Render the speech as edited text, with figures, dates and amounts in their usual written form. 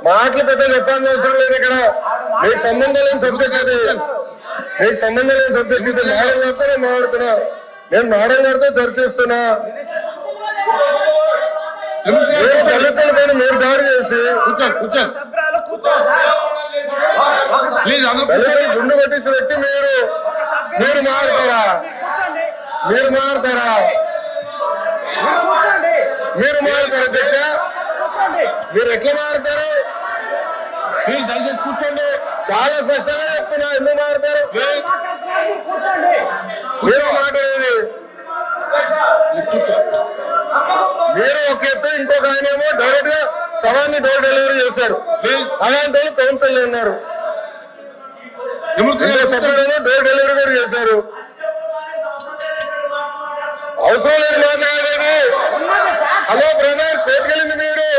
మాటలు పెద్ద చెప్పాల్సిన అవసరం లేదు ఇక్కడ. మీకు సంబంధం లేని సబ్జెక్ట్ ఇది, మీకు సంబంధం లేని సబ్జెక్ట్ ఇది. మేడం గారితో నేను మాట్లాడుతున్నా, నేను మేడం గారితో చర్చిస్తున్నా. దళితుల పైన మీరు దాడి చేసి గుండు కొట్టించిన వ్యక్తి మీరు మారుతారా? మీరు మారుతారా? మీరు మారుతారు అధ్యక్ష? మీరు ఎట్లా మారుతారు? మీరు దయచేసి కూర్చోండి. చాలా స్పష్టంగా చెప్తున్నా, ఎందుకు మారుతారు? మీరు మాట్లాడేది మీరు ఒక ఎత్తు, ఇంకొక ఆయన ఏమో డైరెక్ట్ గా సవాన్ని డోర్ డెలివరీ చేశారు. అలాంటి వాళ్ళు కౌన్సిల్ ఉన్నారు, డోర్ డెలివరీ కూడా చేశారు. అవసరం లేదు మాట్లాడేది. హలో బ్రదర్, కోర్టుకెళ్ళింది మీరు.